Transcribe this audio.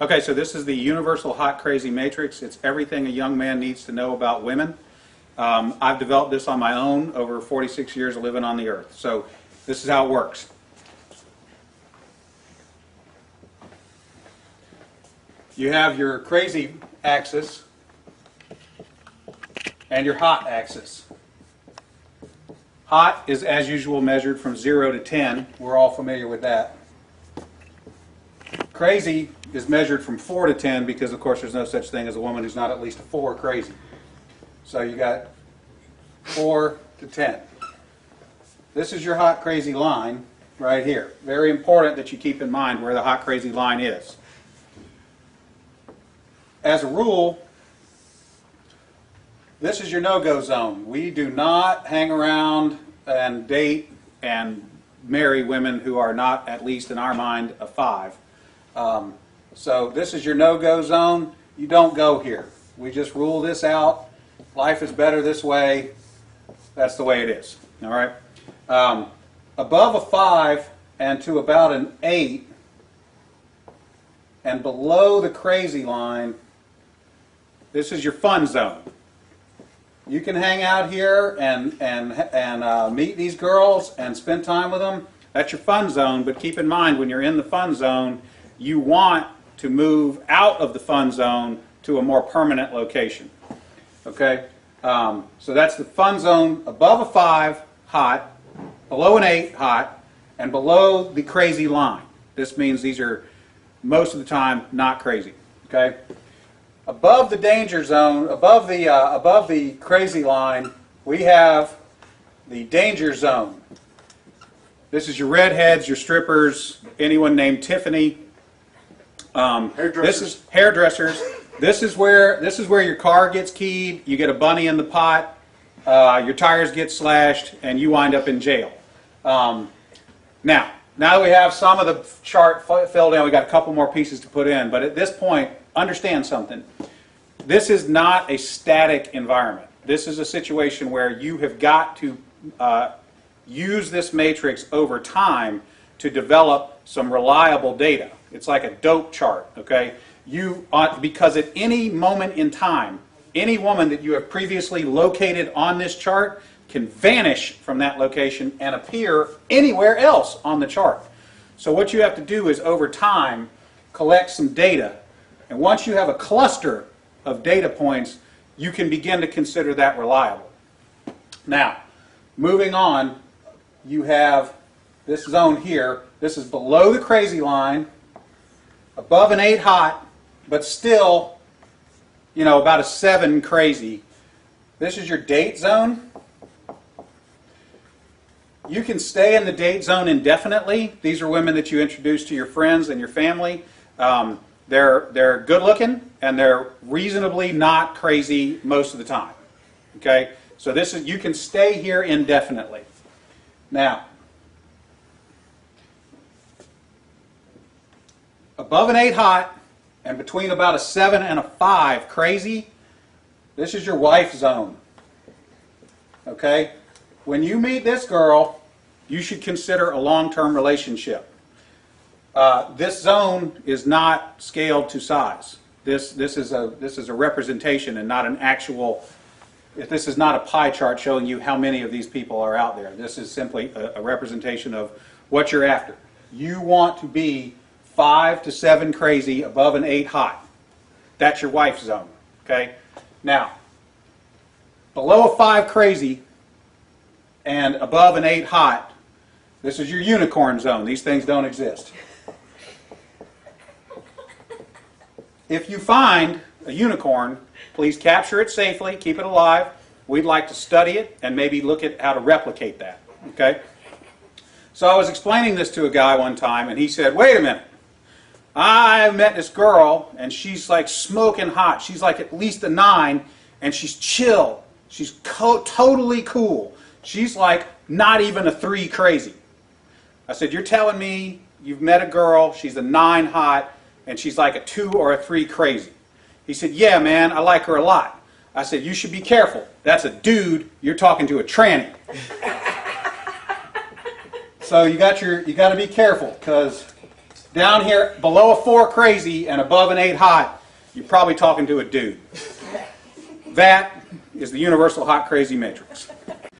Okay, so this is the Universal Hot Crazy Matrix. It's everything a young man needs to know about women. I've developed this on my own over 46 years of living on the earth. So this is how it works. You have your crazy axis and your hot axis. Hot is, as usual, measured from 0 to 10. We're all familiar with that. Crazy is measured from 4 to 10 because, of course, there's no such thing as a woman who's not at least a 4 crazy. So you got 4 to 10. This is your hot crazy line right here. Very important that you keep in mind where the hot crazy line is. As a rule, this is your no-go zone. We do not hang around and date and marry women who are not, at least in our mind, a 5. So this is your no-go zone. You don't go here. We just rule this out. Life is better this way. That's the way it is. All right. Above a 5 and to about an 8, and below the crazy line, this is your fun zone. You can hang out here and meet these girls and spend time with them. That's your fun zone. But keep in mind, when you're in the fun zone, you want to move out of the fun zone to a more permanent location. Okay? So that's the fun zone above a 5, hot, below an 8, hot, and below the crazy line. This means these are, most of the time, not crazy. Okay? Above the danger zone, above the crazy line, we have the danger zone. This is your redheads, your strippers, anyone named Tiffany. This is hairdressers. This is where your car gets keyed. You get a bunny in the pot. Your tires get slashed, and you wind up in jail. Now that we have some of the chart filled in, we got a couple more pieces to put in. But at this point, understand something. This is not a static environment. This is a situation where you have got to use this matrix over time to develop some reliable data. It's like a dope chart, okay? Because at any moment in time, any woman that you have previously located on this chart can vanish from that location and appear anywhere else on the chart. So what you have to do is, over time, collect some data. And once you have a cluster of data points, you can begin to consider that reliable. Now, moving on, you have this zone here. This is below the crazy line, above an 8 hot, but still, about a 7 crazy. This is your date zone. You can stay in the date zone indefinitely. These are women that you introduce to your friends and your family. They're good looking and they're reasonably not crazy most of the time. Okay? So you can stay here indefinitely. Now, above an 8 hot and between about a 7 and a 5 crazy, this is your wife zone. Okay? When you meet this girl, you should consider a long-term relationship. This zone is not scaled to size. This is a representation and not an actual. This is not a pie chart showing you how many of these people are out there. This is simply a representation of what you're after. You want to be 5 to 7 crazy, above an 8 hot. That's your wife zone. Okay. Now, below a 5 crazy and above an 8 hot, this is your unicorn zone. These things don't exist. If you find a unicorn, please capture it safely, keep it alive. We'd like to study it and maybe look at how to replicate that. Okay? So I was explaining this to a guy one time, and he said, wait a minute. I met this girl, and she's like smoking hot. She's like at least a 9, and she's chill. She's totally cool. She's like not even a 3 crazy. I said, you're telling me you've met a girl, she's a 9 hot, and she's like a 2 or a 3 crazy? He said, yeah, man, I like her a lot. I said, you should be careful. That's a dude. You're talking to a tranny. So you got to be careful, because down here below a 4 crazy and above an 8 hot, you're probably talking to a dude. That is the universal hot crazy matrix.